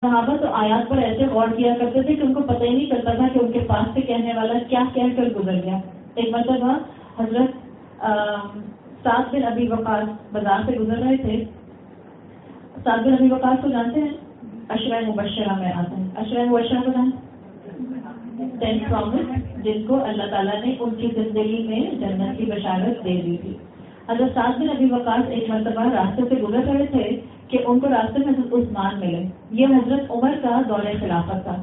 صحابہ تو آیات پر ایسے غور کیا کرتے تھے کہ ان کو پتہ ہی نہیں چلتا تھا کہ ان کے پاس سے کہنے والا کیا کہہ کر گزر گیا. ایک مرتبہ حضرت سعد بن ابی وقاص بازار سے گزر رہے تھے. سعد بن ابی وقاص کو جانتے ہیں؟ عشرہ مبشرہ میں آتے ہیں. عشرہ مبشرہ کو جانتے ہیں؟ 10 پرامس جن کو اللہ تعالیٰ نے ان کی زندگی میں جنت کی بشارت دے دی تھی. حضرت سعد بن ابی وقاص ایک مرتبہ راستے سے گزر رہے تھے کہ ان کو راستے میں حضرت عثمان ملے. یہ حضرت عمر کا دور خلافت تھا.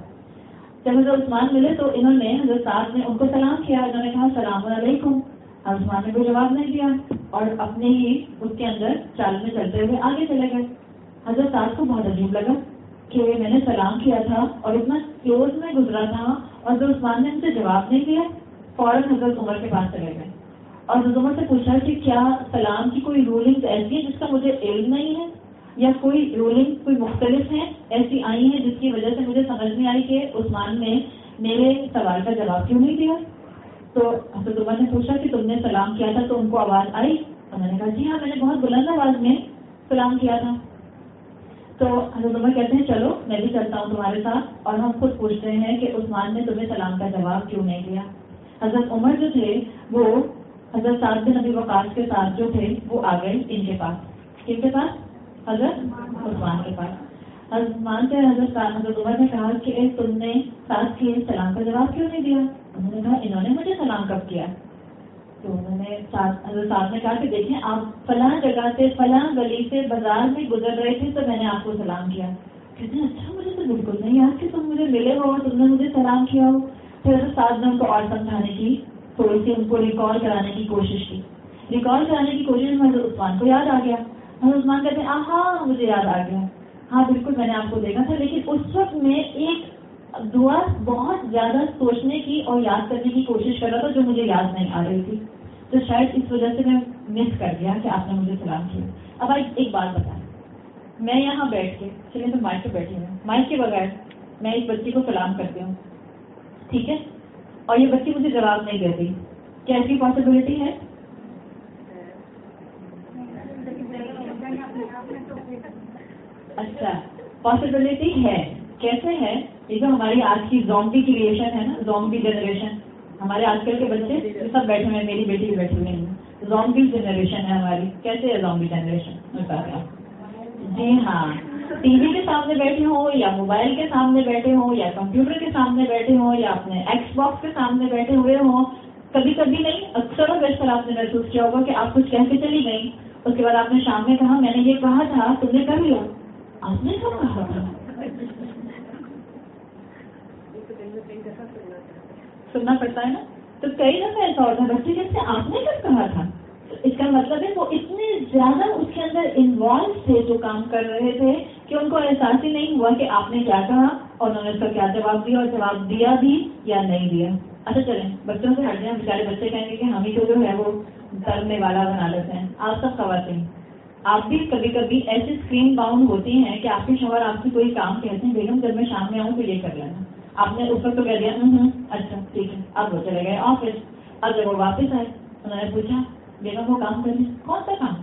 جب حضرت عثمان ملے تو انہوں نے حضرت سعد نے ان کو سلام کیا. انہوں نے کہا السلام علیکم. حضرت عثمان نے کوئی جواب نہیں دیا اور اپنے ہی اس کے اندر چال میں چلتے ہوئے آگے چلے گئے. حضرت سعد کو بہت عجیب لگا کہ میں نے سلام کیا تھا اور اتنا کلوز میں گزرا تھا اور حضرت عثمان نے ان سے جواب نہیں دیا. فوراً حضرت عمر کے پاس چلے گئے اور حضرت عمر سے پوچھا کہ کیا سلام کی کوئی رولنگ ایسی ہے جس کا مجھے علم نہیں ہے، یا کوئی رولنگ کوئی مختلف ہیں ایسی آئی ہیں جس کی وجہ سے مجھے سمجھ نہیں آئی کہ عثمان نے میرے سوال کا جواب کیوں نہیں دیا. تو حضرت عمر نے پوچھا کہ تم نے سلام کیا تھا تو ان کو آواز آئی؟ انہوں نے کہا جی ہاں، میں نے بہت بلند آواز میں سلام کیا تھا. تو حضرت عمر کہتے ہیں چلو میں بھی چلتا ہوں تمہارے ساتھ اور ہم خود پوچھتے ہیں کہ عثمان نے تمہیں سلام کا جواب کیوں نہیں دیا. حضرت عمر جو تھے وہ حضرت سعد بن ابی وقاص کے ساتھ جو تھے وہ آ گئے ان کے پاس. کن کے پاس؟ حضرت عثمان کے پاس. حضرت عثمان سے حضرت عمر نے کہا کہ تم نے سعد کے سلام کا جواب کیوں نہیں دیا؟ انہوں نے کہا انہوں نے مجھے سلام کب کیا؟ تو انہوں نے حضرت صاحب نے کہا کہ دیکھیں آپ فلاں جگہ سے فلاں گلی سے بازار میں گزر رہے تھے تو میں نے آپ کو سلام کیا. کہتے ہیں اچھا مجھے تو بالکل نہیں یاد کہ تم مجھے ملے ہو تم نے مجھے سلام کیا ہو. پھر حضرت صاحب نے ان کو اور سمجھانے کی تھوڑی سی ان کو ریکال کرانے کی کوشش کی. ریکال کرانے کی کوشش میں حضرت عثمان کو یاد آ گیا. حضرت عثمان کہتے ہیں ہاں مجھے یاد آ گیا، ہاں بالکل میں نے آپ کو دیکھا تھا، لیکن اس وقت میں ایک دعا بہت زیادہ سوچنے کی اور یاد کرنے کی کوشش کر رہا تھا جو مجھے یاد نہیں آ رہی تھی، تو شاید اس وجہ سے میں مس کر گیا کہ آپ نے مجھے سلام کیا. اب ایک بات بتائیں، میں یہاں بیٹھ کے چلیے میں مائک پہ بیٹھی ہوں، مائک کے بغیر میں اس بچی کو سلام کرتی ہوں، ٹھیک ہے، اور یہ بچی مجھے جواب نہیں دیتی، کیا ایسی پاسبلٹی ہے؟ اچھا پاسبلٹی ہے. کیسے ہے؟ یہ جو ہماری آج کی زومبی کریشن ہے نا، زومبی جنریشن، ہمارے آج کل کے بچے سب بیٹھے ہوئے ہیں، میری بیٹی بھی بیٹھی ہوئی ہے، زومبی جنریشن ہے ہماری. کیسے ہے زومبی جنریشن؟ جی ہاں، ٹی وی کے سامنے بیٹھے ہوں یا موبائل کے سامنے بیٹھے ہوں یا کمپیوٹر کے سامنے بیٹھے ہوں یا اپنے ایکس باکس کے سامنے بیٹھے ہوئے ہوں، کبھی کبھی نہیں اکثر و بیشتر آپ نے محسوس کیا ہوگا کہ آپ کچھ کہہ کے چلی گئی، اس کے بعد آپ نے شام میں کہا میں نے یہ کہا تھا تم نے کر لیا. آپ نے کب کہا تھا؟ سننا پڑتا ہے نا. تو کئی دفعہ ایسا ہوتا ہے بچے کہتے ہیں آپ نے کب کہا تھا. اس کا مطلب ہے وہ اتنے زیادہ اس کے اندر انوالو تھے جو کام کر رہے تھے کہ ان کو احساس ہی نہیں ہوا کہ آپ نے کیا کہا اور انہوں نے اس کا کیا جواب دیا اور جواب دیا بھی یا نہیں دیا. اچھا چلیں بچوں سے ہٹ جائیں، بیچارے بچے کہیں گے کہ ہم ہی کو جو ہے وہ کرنے والا بنا لیتے ہیں. آپ سب خواتین آپ بھی کبھی کبھی ایسی اسکرین باؤنڈ ہوتی ہیں کہ آپ کے شوہر آپ سے کوئی کام کہتے ہیں بیگم جب میں شام میں آؤں تو یہ کر لینا، آپ نے اس وقت تو کہہ دیا اچھا ٹھیک ہے. اب وہ چلے گئے آفس. اب جب وہ واپس آئے انہوں نے پوچھا بیگم وہ کام کریں، کون سا کام؟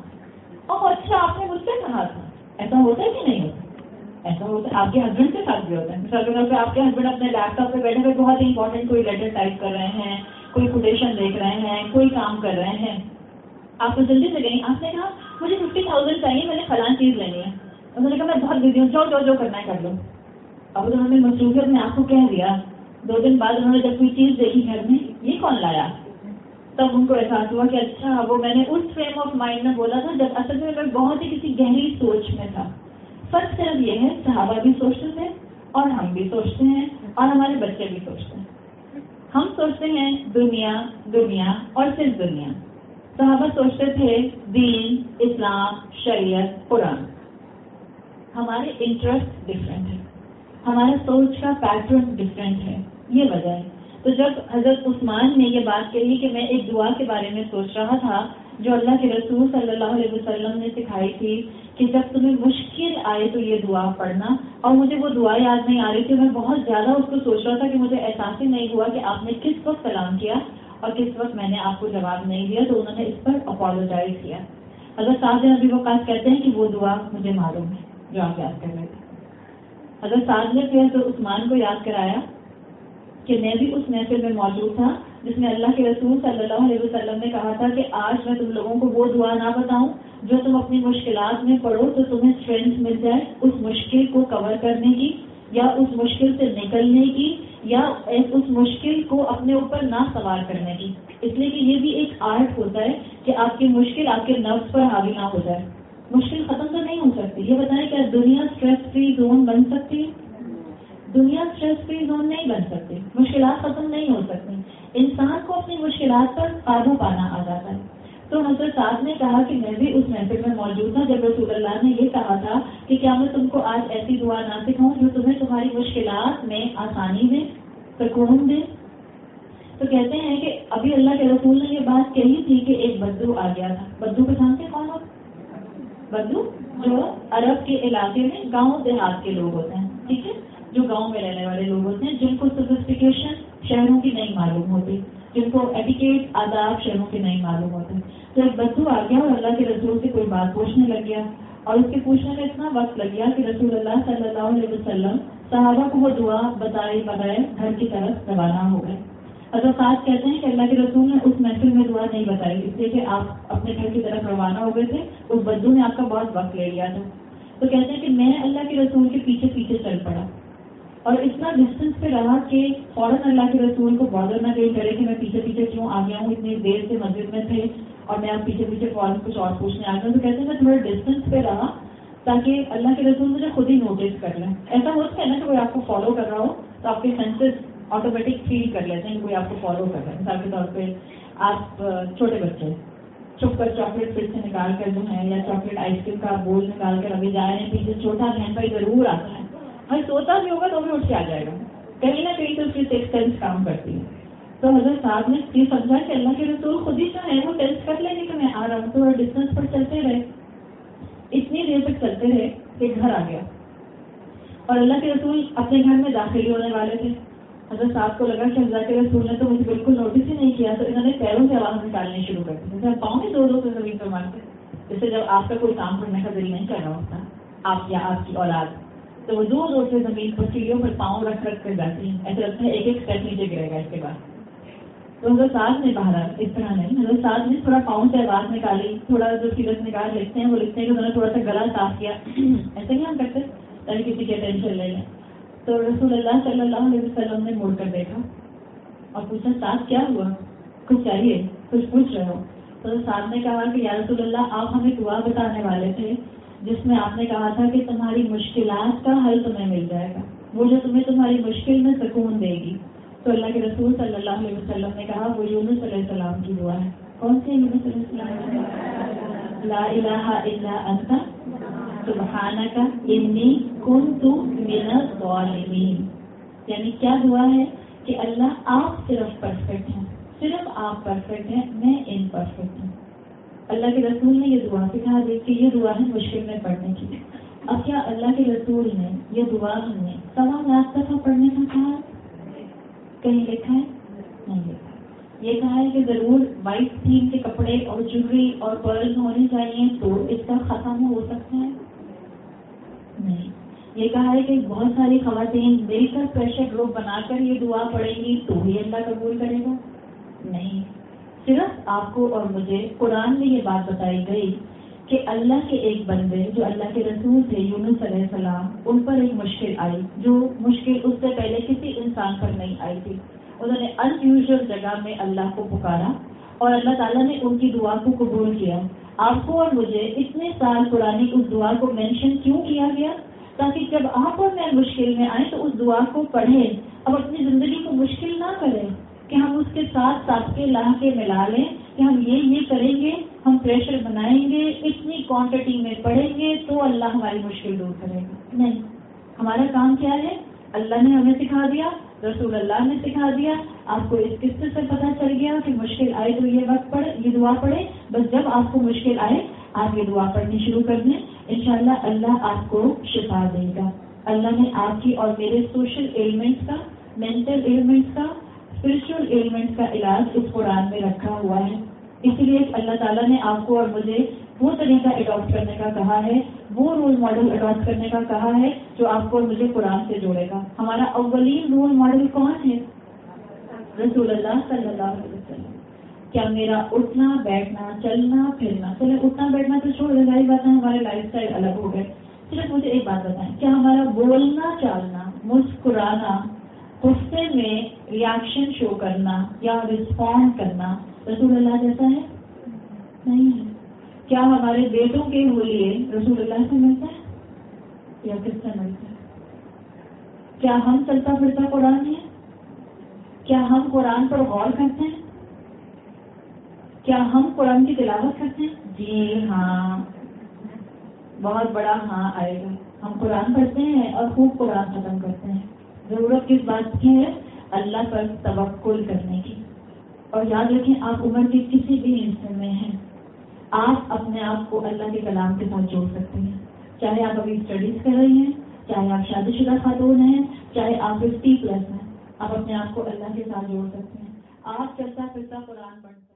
اوہ اچھا آپ نے مجھ سے کہا تھا. ایسا ہوتا ہے کہ نہیں ہوتا؟ ایسا ہوتا ہے. آپ کے ہسبینڈ کے ساتھ بھی ہوتا ہے. مثال کے طور پہ آپ کے ہسبینڈ اپنے لیپ ٹاپ پہ بیٹھے ہوئے بہت امپورٹنٹ کوئی لیٹر ٹائپ کر رہے ہیں، کوئی کوٹیشن دیکھ رہے ہیں، کوئی کام کر رہے ہیں، آپ کو جلدی سے گئی، آپ نے کہا مجھے 50,000 چاہیے، میں نے فلاں چیز لینی ہے. انہوں نے کہا میں بہت بزی ہوں، جو کرنا ہے کر لو. اب انہوں نے مصروفیت میں آپ کو کہہ دیا. 2 دن بعد انہوں نے جب کوئی چیز دیکھی گھر میں، یہ کون لایا؟ تب ان کو احساس ہوا کہ اچھا وہ میں نے اس فریم آف مائنڈ میں بولا تھا جب اصل میں بہت ہی کسی گہری سوچ میں تھا. فرق صرف یہ ہے صحابہ بھی سوچتے تھے اور ہم بھی سوچتے ہیں اور ہمارے بچے بھی سوچتے ہیں. ہم سوچتے ہیں دنیا دنیا اور صرف دنیا. صحابہ سوچتے تھے دین، اسلام، شریعت، قرآن. ہمارے انٹرسٹ ڈفرینٹ ہے، ہمارے سوچ کا پیٹرن ڈفرینٹ ہے، یہ وجہ ہے. تو جب حضرت عثمان نے یہ بات کہی کہ میں ایک دعا کے بارے میں سوچ رہا تھا جو اللہ کے رسول صلی اللہ علیہ وسلم نے سکھائی تھی کہ جب تمہیں مشکل آئے تو یہ دعا پڑھنا، اور مجھے وہ دعا یاد نہیں آ رہی تھی، میں بہت زیادہ اس کو سوچ رہا تھا کہ مجھے احساس ہی نہیں ہوا کہ آپ نے کس وقت سلام کیا اور کس وقت میں نے آپ کو جواب نہیں دیا. تو انہوں نے اس پر اپالوجائز کیا. حضرت سعد بن ابی وقاص کہتے ہیں کہ وہ دعا مجھے معلوم ہے جو آپ یاد کر رہے تھے. حضرت سعد نے پھر حضرت عثمان کو یاد کرایا کہ میں بھی اس محفل میں موجود تھا جس میں اللہ کے رسول صلی اللہ علیہ وسلم نے کہا تھا کہ آج میں تم لوگوں کو وہ دعا نہ بتاؤں جو تم اپنی مشکلات میں پڑھو تو تمہیں اسٹرینتھ مل جائے اس مشکل کو کور کرنے کی یا اس مشکل سے نکلنے کی یا اس مشکل کو اپنے اوپر نہ سوار کرنے کی. اس لیے کہ یہ بھی ایک آرٹ ہوتا ہے کہ آپ کی مشکل آپ کے نفس پر حاوی نہ ہو جائے. مشکل ختم تو نہیں ہو سکتی. یہ بتائیں کیا دنیا اسٹریس فری زون بن سکتی ہے؟ دنیا اسٹریس فری زون نہیں بن سکتی. مشکلات ختم نہیں ہو سکتی. انسان کو اپنی مشکلات پر قابو پانا آ جاتا ہے. تو حضرت سعد نے کہا کہ میں بھی اس محفل میں موجود تھا جب رسول اللہ نے یہ کہا تھا کہ کیا میں تم کو آج ایسی دعا نہ سکھاؤں جو تمہیں تمہاری مشکلات میں آسانی دے، سکون دے. تو کہتے ہیں کہ ابھی اللہ کے رسول نے یہ بات کہی تھی کہ ایک بدو آ گیا تھا. بدو کو جانتے کون ہو؟ بدو جو عرب کے علاقے میں گاؤں دیہات کے لوگ ہوتے ہیں، ٹھیک ہے، جو گاؤں میں رہنے والے لوگ ہوتے ہیں جن کو سوفسٹیکیشن شہروں کی نہیں معلوم ہوتی، جن کو ایٹیکیٹ آداب شہروں کے نہیں معلوم ہوتے. تو ایک بدو آ گیا اور اللہ کے رسول سے کوئی بات پوچھنے لگ گیا اور اس کے پوچھنے میں اتنا وقت لگ گیا کہ رسول اللہ صلی اللہ علیہ وسلم صحابہ کو وہ دعا بتائے بغیر گھر کی طرف روانہ ہو گئے. حضرت سعد کہتے ہیں کہ اللہ کے رسول نے اس محفل میں دعا نہیں بتائی اس لیے کہ آپ اپنے گھر کی طرف روانہ ہو گئے تھے. اس بدو نے آپ کا بہت وقت لے لیا تھا. تو کہتے ہیں کہ میں اللہ کے رسول کے پیچھے پیچھے چل پڑا اور اتنا ڈسٹینس پہ رہا کہ فوراً اللہ کے رسول کو بادر نہ کہیں کرے کہ میں پیچھے پیچھے کیوں آ گیا ہوں، اتنی دیر سے مسجد میں تھے اور میں آپ پیچھے پیچھے فوراً کچھ اور پوچھنے آ گیا. تو کہتے ہیں میں تھوڑا ڈسٹینس پہ رہا تاکہ اللہ کے رسول مجھے خود ہی نوٹس کر لیں. ایسا ہوتا ہے نا کہ کوئی آپ کو فالو کر رہا ہو تو آپ کے سینسز آٹومیٹک فیل کر لیتے ہیں کہ کوئی آپ کو فالو کر رہا ہے. مثال کے طور پہ آپ چھوٹے بچے چھپ کر چاکلیٹ فریج سے نکال کر جو ہے یا چاکلیٹ آئس کریم کا بول نکال کر ابھی جا رہے ہیں، پیچھے چھوٹا بہن بھائی ضرور آتا ہے اور سوتا بھی ہوگا تو بھی اٹھ کے آ جائے گا. کہیں نہ کہیں تو اس کی سکس سینس کام کرتی ہے. تو حضرت صاحب نے یہ سمجھا کہ اللہ کے رسول خود ہی جو ہے وہ ٹیسٹ کر لیں گے کہ میں آ رہا ہوں. تو ڈسٹینس پر چلتے رہے، اتنی دیر تک چلتے رہے کہ گھر آ گیا اور اللہ کے رسول اپنے گھر میں داخل ہونے والے تھے. حضرت صاحب کو لگا کہ اللہ کے رسول نے تو مجھے بالکل نوٹس ہی نہیں کیا. تو انہوں نے پیروں سے آواز نکالنی شروع کر دی، جیسے پاؤں میں دو سے زمین پر مارتے، جیسے جب آپ کا کوئی کام کرنے کا دل نہیں کر رہا ہوتا آپ یا آپ کی اولاد، تو وہ دو سے زمین پر سیڑھیوں پر پاؤں رکھ کر جاتی ہیں. ایسا لگتا ہے ایک ایک اسٹیپ نیچے گرے گا اس کے بعد. تو حضرت صاحب نے باہر اس طرح نہیں، حضرت صاحب نے تھوڑا پاؤں سے آواز نکالی، تھوڑا جو سیرت نکال لکھتے ہیں وہ لکھتے ہیں کہ انہوں نے تھوڑا سا گلا صاف کیا، ایسے نہیں ہم کرتے تاکہ کسی کی اٹینشن لے لیں. تو رسول اللہ صلی اللہ علیہ وسلم نے مڑ کر دیکھا اور پوچھا صاحب کیا ہوا، کچھ چاہیے، کچھ پوچھ رہے ہو؟ تو صاحب نے کہا کہ یا رسول اللہ آپ ہمیں دعا بتانے والے تھے جس میں آپ نے کہا تھا کہ تمہاری مشکلات کا حل تمہیں مل جائے گا، وہ جو تمہیں تمہاری مشکل میں سکون دے گی. تو اللہ کے رسول صلی اللہ علیہ وسلم نے کہا وہ یونس علیہ السلام کی دعا ہے. کون سی یونس علیہ السلام؟ لا الہ الا انت سبحانک انی کنت من الظالمین. یعنی کیا دعا ہے کہ اللہ آپ صرف پرفیکٹ ہیں، صرف آپ پرفیکٹ ہیں، میں امپرفیکٹ ہوں. اللہ کے رسول نے یہ دعا سکھا دی کہ یہ دعا ہے مشکل میں پڑھنے کی. اب کیا اللہ کے رسول نے یہ دعا ہمیں 1.25 لاکھ دفعہ پڑھنے کا کہا؟ کہیں لکھا ہے؟ نہیں لکھا. یہ کہا ہے کہ ضرور وائٹ تھیم کے کپڑے اور جویلری اور پرلز ہونے چاہیے تو اس کا ختم ہو سکتا ہے؟ نہیں. یہ کہا ہے کہ بہت ساری خواتین مل کر پریشر گروپ بنا کر یہ دعا پڑھیں گی تو ہی اللہ قبول کرے گا؟ نہیں. صرف آپ کو اور مجھے قرآن میں یہ بات بتائی گئی کہ اللہ کے ایک بندے جو اللہ کے رسول تھے یونس علیہ السلام، ان پر ایک مشکل آئی جو مشکل اس سے پہلے کسی انسان پر نہیں آئی تھی. انہوں نے ان یوزل جگہ میں اللہ کو پکارا اور اللہ تعالیٰ نے ان کی دعا کو قبول کیا. آپ کو اور مجھے اتنے سال پرانی اس دعا کو مینشن کیوں کیا گیا؟ تاکہ جب آپ اور میں مشکل میں آئیں تو اس دعا کو پڑھیں، اب اپنی زندگی کو مشکل نہ کریں کہ ہم اس کے ساتھ ساتھ لا کے ملا لیں کہ ہم یہ کریں گے، ہم پریشر بنائیں گے، اتنی کوانٹٹی میں پڑھیں گے تو اللہ ہماری مشکل دور کرے گا. نہیں. ہمارا کام کیا ہے؟ اللہ نے ہمیں سکھا دیا، رسول اللہ نے سکھا دیا. آپ کو اس قصے سے پتہ چل گیا کہ مشکل آئے تو یہ وقت پڑھے، یہ دعا پڑھے. بس جب آپ کو مشکل آئے آپ یہ دعا پڑھنی شروع کر دیں، انشاءاللہ اللہ آپ کو شفا دے گا. اللہ نے آپ کی اور میرے سوشل ایلیمنٹس کا، مینٹل ایلیمنٹس کا، اسپرچل ایلیمنٹس کا علاج اس قرآن میں رکھا ہوا ہے. اسی لیے اللہ تعالیٰ نے آپ کو اور مجھے وہ طریقہ اڈاپٹ کرنے کا کہا ہے وہ رول ماڈل اڈاپٹ کرنے کا کہا ہے جو آپ کو اور مجھے قرآن سے جوڑے گا. ہمارا اولین رول ماڈل کون ہے؟ رسول اللہ صلی اللہ علیہ وسلم. کیا میرا اٹھنا بیٹھنا چلنا پھرنا، چلے اٹھنا بیٹھنا تو چھوڑ دے، ظاہر بات ہے ہمارے لائف اسٹائل الگ ہو گئے. صرف مجھے ایک بات بتائیں، کیا ہمارا بولنا چالنا، مسکرانا، غصے میں ریاکشن شو کرنا یا رسپونڈ کرنا رسول اللہ جیسا ہے؟ نہیں ہے. کیا ہمارے بیٹوں کے لیے رسول اللہ سے ملتا ہے یا کس سے ملتا ہے؟ کیا ہم چلتا پھرتا قرآن ہیں؟ کیا ہم قرآن پر غور کرتے ہیں؟ کیا ہم قرآن کی تلاوت کرتے ہیں؟ جی ہاں، بہت بڑا ہاں آئے گا. ہم قرآن پڑھتے ہیں اور خوب قرآن ختم کرتے ہیں. ضرورت کس بات کی ہے؟ اللہ پر توکل کرنے کی. اور یاد رکھیں، آپ عمر کے کسی بھی حصے میں ہیں، آپ اپنے آپ کو اللہ کے کلام کے ساتھ جوڑ سکتے ہیں. چاہے آپ ابھی اسٹڈیز کر رہی ہیں، چاہے آپ شادی شدہ خاتون ہیں، چاہے آپ 50+ ہیں، آپ اپنے آپ کو اللہ کے ساتھ جوڑ سکتے ہیں. آپ چلتا پھرتا قرآن پڑھتے